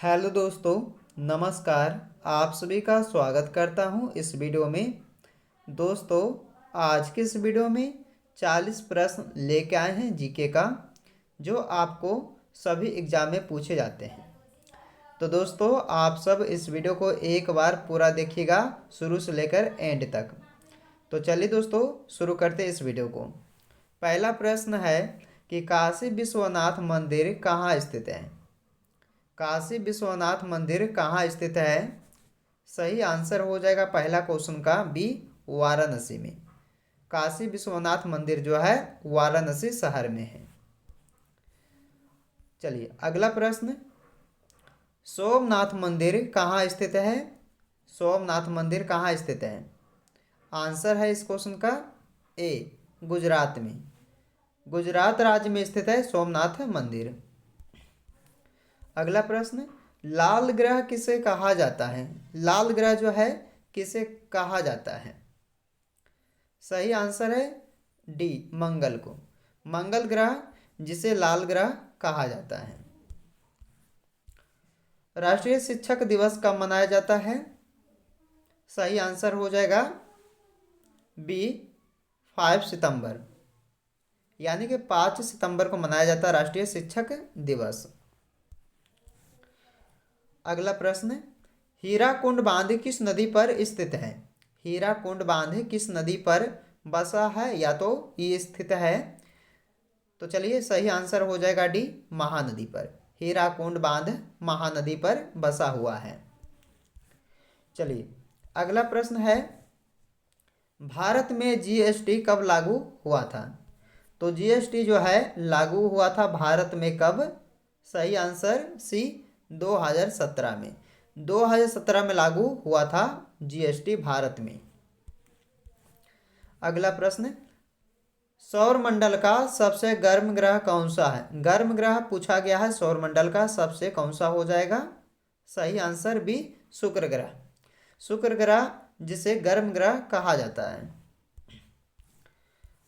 Hello दोस्तों, नमस्कार। आप सभी का स्वागत करता हूं इस वीडियो में। दोस्तों, आज के इस वीडियो में 40 प्रश्न लेके आए हैं जीके का, जो आपको सभी एग्जाम में पूछे जाते हैं। तो दोस्तों, आप सब इस वीडियो को एक बार पूरा देखिएगा, शुरू से लेकर एंड तक। तो चलिए दोस्तों, शुरू करते हैं इस वीडियो को। पहला प्रश्न है कि काशी विश्वनाथ मंदिर कहाँ स्थित है। काशी विश्वनाथ मंदिर कहाँ स्थित है? सही आंसर हो जाएगा पहला क्वेश्चन का बी, वाराणसी में। काशी विश्वनाथ मंदिर जो है वाराणसी शहर में है। चलिए अगला प्रश्न, सोमनाथ मंदिर कहाँ स्थित है? सोमनाथ मंदिर कहाँ स्थित है? आंसर है इस क्वेश्चन का ए, गुजरात में। गुजरात राज्य में स्थित है सोमनाथ मंदिर। अगला प्रश्न, लाल ग्रह किसे कहा जाता है? लाल ग्रह जो है किसे कहा जाता है? सही आंसर है डी, मंगल को। मंगल ग्रह जिसे लाल ग्रह कहा जाता है। राष्ट्रीय शिक्षक दिवस कब मनाया जाता है? सही आंसर हो जाएगा बी, 5 सितंबर, यानी कि 5 सितंबर को मनाया जाता है राष्ट्रीय शिक्षक दिवस। अगला प्रश्न, हीराकुंड बांध किस नदी पर स्थित है? हीराकुंड बांध किस नदी पर बसा है या तो ये स्थित है? तो चलिए सही आंसर हो जाएगा डी, महानदी पर। हीराकुंड बांध महानदी पर बसा हुआ है। चलिए अगला प्रश्न है, भारत में जीएसटी कब लागू हुआ था? तो जीएसटी जो है लागू हुआ था भारत में कब? सही आंसर सी, 2017 में। 2017 में लागू हुआ था जीएसटी भारत में। अगला प्रश्न, सौर मंडल का सबसे गर्म ग्रह कौन सा है? गर्म ग्रह पूछा गया है, सौर मंडल का सबसे कौन सा हो जाएगा? सही आंसर बी, शुक्र ग्रह। शुक्र ग्रह जिसे गर्म ग्रह कहा जाता है।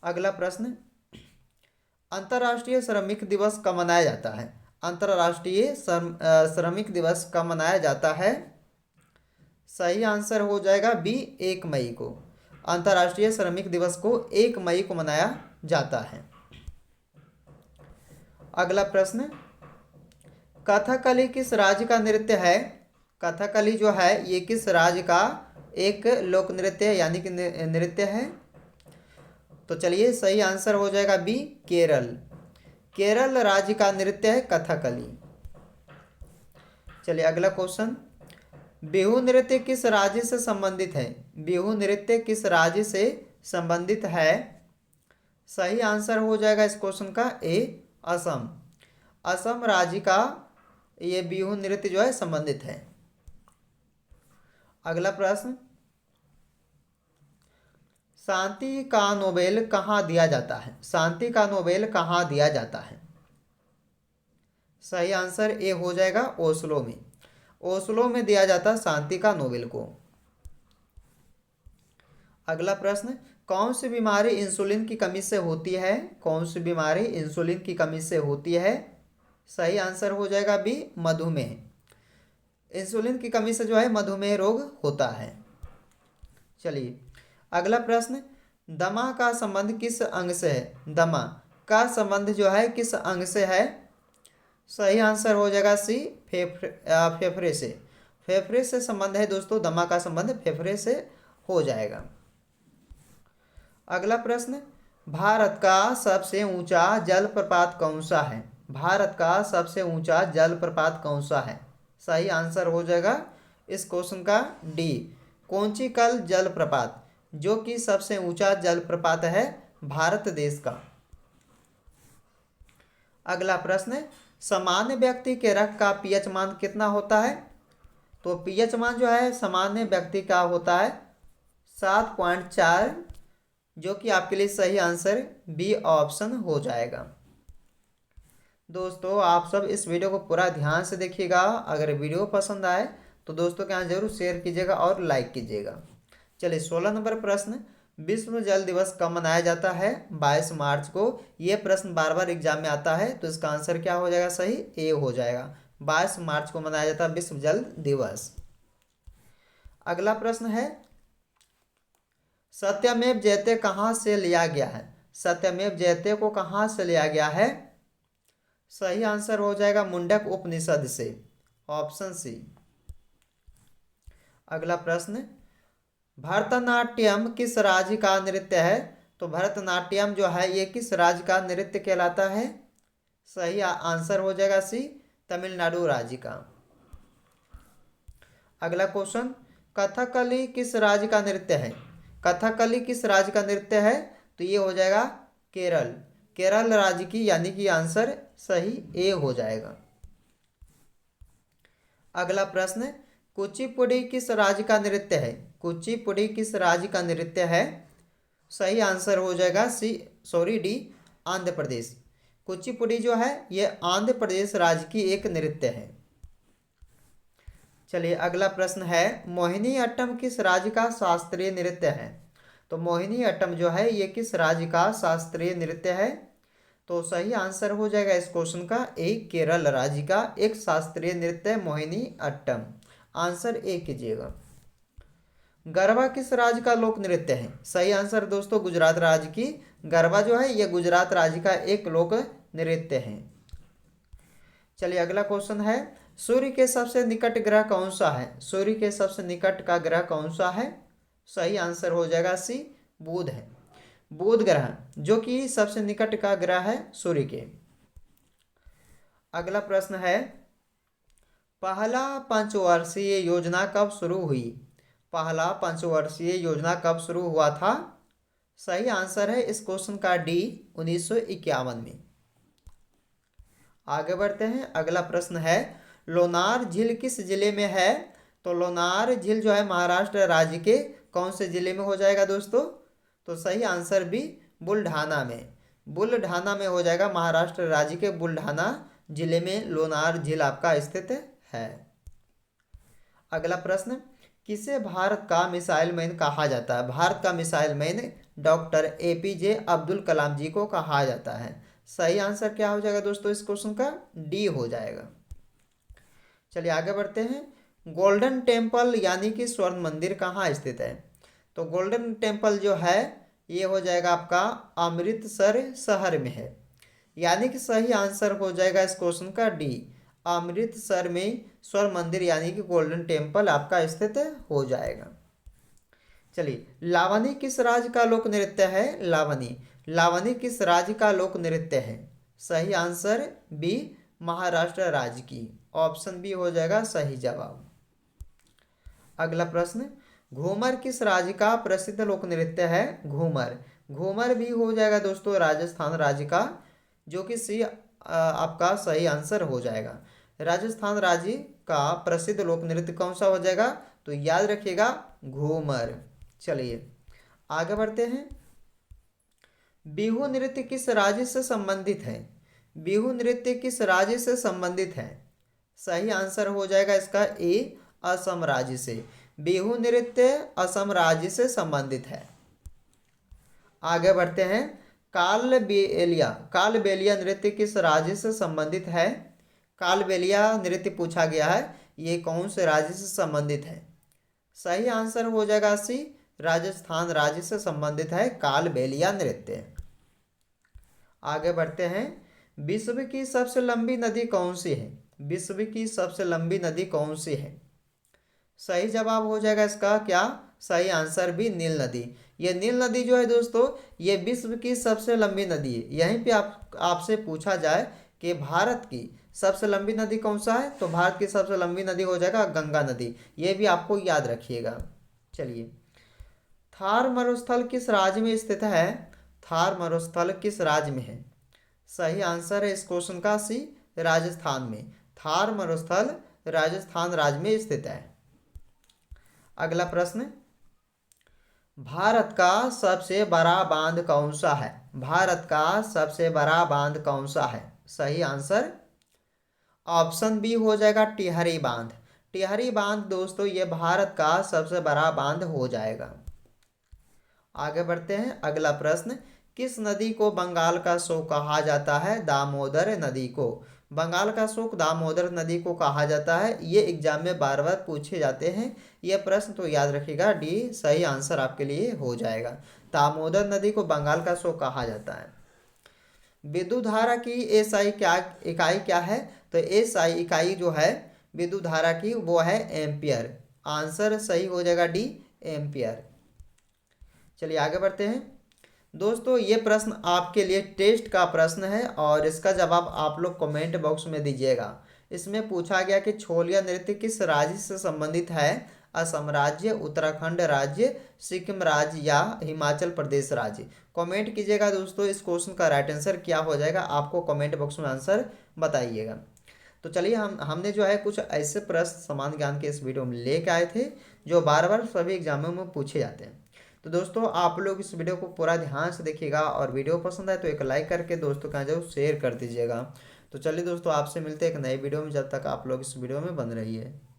अगला प्रश्न, अंतर्राष्ट्रीय श्रमिक दिवस कब मनाया जाता है? अंतर्राष्ट्रीय श्रमिक दिवस कब मनाया जाता है? सही आंसर हो जाएगा बी, 1 मई को। अंतर्राष्ट्रीय श्रमिक दिवस को 1 मई को मनाया जाता है। अगला प्रश्न, कथकली किस राज्य का नृत्य है? कथकली जो है ये किस राज्य का एक लोक नृत्य है, यानी कि नृत्य है? तो चलिए सही आंसर हो जाएगा बी, केरल। केरल राज्य का नृत्य है कथकली। चलिए अगला क्वेश्चन, बिहू नृत्य किस राज्य से संबंधित है? बिहू नृत्य किस राज्य से संबंधित है? सही आंसर हो जाएगा इस क्वेश्चन का ए, असम। असम राज्य का ये बिहू नृत्य जो है संबंधित है। अगला प्रश्न, शांति का नोबेल कहाँ दिया जाता है? शांति का नोबेल कहाँ दिया जाता है? सही आंसर ए हो जाएगा, ओस्लो में। ओस्लो में दिया जाता शांति का नोबेल को। अगला प्रश्न, कौन सी बीमारी इंसुलिन की कमी से होती है? कौन सी बीमारी इंसुलिन की कमी से होती है? सही आंसर हो जाएगा बी, मधुमेह। इंसुलिन की कमी से जो है मधुमेह रोग होता है। चलिए अगला प्रश्न, दमा का संबंध किस अंग से है? दमा का संबंध जो है किस अंग से है? सही आंसर हो जाएगा सी, फेफड़े से। फेफड़े से संबंध है दोस्तों, दमा का संबंध फेफड़े से हो जाएगा। अगला प्रश्न, भारत का सबसे ऊंचा जलप्रपात कौन सा है? भारत का सबसे ऊंचा जलप्रपात कौन सा है? सही आंसर हो जाएगा इस क्वेश्चन का डी, कोंचिकल जलप्रपात, जो कि सबसे ऊंचा जलप्रपात है भारत देश का। अगला प्रश्न, सामान्य व्यक्ति के रक्त का पीएच मान कितना होता है? तो पीएच मान जो है सामान्य व्यक्ति का होता है 7.4, जो कि आपके लिए सही आंसर बी ऑप्शन हो जाएगा। दोस्तों, आप सब इस वीडियो को पूरा ध्यान से देखिएगा। अगर वीडियो पसंद आए तो दोस्तों के यहाँ जरूर शेयर कीजिएगा और लाइक कीजिएगा। चलिए 16 नंबर प्रश्न, विश्व जल दिवस कब मनाया जाता है? 22 मार्च को। ये प्रश्न बार बार एग्जाम में आता है, तो इसका आंसर क्या हो जाएगा? सही ए हो जाएगा, 22 मार्च को मनाया जाता है विश्व जल दिवस। अगला प्रश्न है सत्यमेव जयते कहाँ से लिया गया है? सत्यमेव जयते को कहाँ से लिया गया है? सही आंसर हो जाएगा मुंडक उपनिषद से, ऑप्शन सी। अगला प्रश्न भरतनाट्यम किस राज्य का नृत्य है? तो भरतनाट्यम जो है ये किस राज्य का नृत्य कहलाता है? सही आंसर हो जाएगा सी, तमिलनाडु राज्य का। अगला क्वेश्चन कथकली किस राज्य का नृत्य है? कथकली किस राज्य का नृत्य है? तो ये हो जाएगा केरल, केरल राज्य की, यानी कि आंसर सही ए हो जाएगा। अगला प्रश्न कुचिपुड़ी किस राज्य का नृत्य है? कुचिपुड़ी किस राज्य का नृत्य है? सही आंसर हो जाएगा डी, आंध्र प्रदेश। कुचिपुड़ी जो है ये आंध्र प्रदेश राज्य की एक नृत्य है। चलिए अगला प्रश्न है मोहिनी अट्टम किस राज्य का शास्त्रीय नृत्य है? तो मोहिनी अट्टम जो है ये किस राज्य का शास्त्रीय नृत्य है? तो सही आंसर हो जाएगा इस क्वेश्चन का ए, केरल राज्य का एक शास्त्रीय नृत्य है मोहिनी अट्टम, आंसर ए कीजिएगा। गरबा किस राज्य का लोक नृत्य है? सही आंसर दोस्तों गुजरात राज्य की गरबा जो है यह गुजरात राज्य का एक लोक नृत्य है। चलिए अगला क्वेश्चन है सूर्य के सबसे निकट ग्रह कौन सा है? सूर्य के सबसे निकट का ग्रह कौन सा है? सही आंसर हो जाएगा सी, बुध है। बुध ग्रह जो कि सबसे निकट का ग्रह है सूर्य के। अगला प्रश्न है पहला पंचवर्षीय योजना कब शुरू हुई? पहला पंचवर्षीय योजना कब शुरू हुआ था? सही आंसर है इस क्वेश्चन का डी, 1951 में। आगे बढ़ते हैं। अगला प्रश्न है लोनार झील किस जिले में है? तो लोनार झील जो है महाराष्ट्र राज्य के कौन से जिले में हो जाएगा दोस्तों? तो सही आंसर भी बुल्ढाना में, बुल्ढाना में हो जाएगा। महाराष्ट्र राज्य के बुल्ढाना जिले में लोनार झील आपका स्थित है। अगला प्रश्न किसे भारत का मिसाइल मैन कहा जाता है? भारत का missile man doctor APJ Abdul Kalam ji को कहा जाता है। सही आंसर क्या हो जाएगा दोस्तों इस क्वेश्चन का? डी हो जाएगा। चलिए आगे बढ़ते हैं। गोल्डन टेम्पल यानी कि स्वर्ण मंदिर कहाँ स्थित है? तो गोल्डन टेम्पल जो है ये हो जाएगा आपका अमृतसर शहर में है, यानी कि सही आंसर हो जाएगा इस क्वेश्चन का डी, अमृतसर में स्वर्ण मंदिर यानी कि गोल्डन टेम्पल आपका स्थित हो जाएगा। चलिए लावनी किस राज्य का लोक नृत्य है? लावनी, लावनी किस राज्य का लोक नृत्य है? सही आंसर बी, महाराष्ट्र राज्य की, ऑप्शन बी हो जाएगा सही जवाब। अगला प्रश्न घूमर किस राज्य का प्रसिद्ध लोक नृत्य है? घूमर, घूमर भी हो जाएगा दोस्तों राजस्थान राज्य का, जो कि सी आपका सही आंसर हो जाएगा। राजस्थान राज्य का प्रसिद्ध लोक नृत्य कौन सा हो जाएगा? तो याद रखिएगा घूमर। चलिए आगे बढ़ते हैं। बिहू नृत्य किस राज्य से संबंधित है? बिहू नृत्य किस राज्य से संबंधित है? सही आंसर हो जाएगा इसका ए, असम राज्य से। बिहू नृत्य असम राज्य से संबंधित है। आगे बढ़ते हैं। कालबेलिया, कालबेलिया नृत्य किस राज्य से संबंधित है? कालबेलिया नृत्य पूछा गया है, ये कौन से राज्य से संबंधित है? सही आंसर हो जाएगा सी, राजस्थान राज्य से संबंधित है कालबेलिया नृत्य। आगे बढ़ते हैं। विश्व की सबसे लंबी नदी कौन सी है? विश्व की सबसे लंबी नदी कौन सी है? सही जवाब हो जाएगा इसका क्या? सही आंसर भी नील नदी। ये नील नदी जो है दोस्तों ये विश्व की सबसे लंबी नदी है। यहीं पे आपसे पूछा जाए कि भारत की सबसे लंबी नदी कौन सा है, तो भारत की सबसे लंबी नदी हो जाएगा गंगा नदी। ये भी आपको याद रखिएगा। चलिए थार मरुस्थल किस राज्य में स्थित है? थार मरुस्थल किस राज्य में है? सही आंसर है इस क्वेश्चन का सी, राजस्थान में। थार मरुस्थल राजस्थान राज्य में स्थित है। अगला प्रश्न भारत का सबसे बड़ा बांध कौन सा है? भारत का सबसे बड़ा बांध कौन सा है? सही आंसर ऑप्शन बी हो जाएगा टिहरी बांध। टिहरी बांध दोस्तों ये भारत का सबसे बड़ा बांध हो जाएगा। आगे बढ़ते हैं। अगला प्रश्न किस नदी को बंगाल का सो कहा जाता है? दामोदर नदी को। बंगाल का शोक दामोदर नदी को कहा जाता है। ये एग्जाम में बार बार पूछे जाते हैं ये प्रश्न, तो याद रखिएगा डी सही आंसर आपके लिए हो जाएगा। दामोदर नदी को बंगाल का शोक कहा जाता है। विद्युत धारा की एसआई क्या इकाई क्या है? तो एसआई इकाई जो है विद्युत धारा की वो है एम्पियर। आंसर सही हो जाएगा डी एम्पियर। चलिए आगे बढ़ते हैं। दोस्तों ये प्रश्न आपके लिए टेस्ट का प्रश्न है और इसका जवाब आप लोग कमेंट बॉक्स में दीजिएगा। इसमें पूछा गया कि छोलिया नृत्य किस राज्य से संबंधित है? असम राज्य, उत्तराखंड राज्य, सिक्किम राज्य या हिमाचल प्रदेश राज्य। कमेंट कीजिएगा दोस्तों, इस क्वेश्चन का राइट आंसर क्या हो जाएगा, आपको कमेंट बॉक्स में आंसर बताइएगा। तो चलिए हमने जो है कुछ ऐसे प्रश्न समान ज्ञान के इस वीडियो में लेके आए थे जो बार बार सभी एग्जामों में पूछे जाते हैं। तो दोस्तों आप लोग इस वीडियो को पूरा ध्यान से देखिएगा और वीडियो पसंद आए तो एक लाइक करके दोस्तों के यहाँ जरूर शेयर कर दीजिएगा। तो चलिए दोस्तों आपसे मिलते हैं एक नए वीडियो में, जब तक आप लोग इस वीडियो में बन रही है।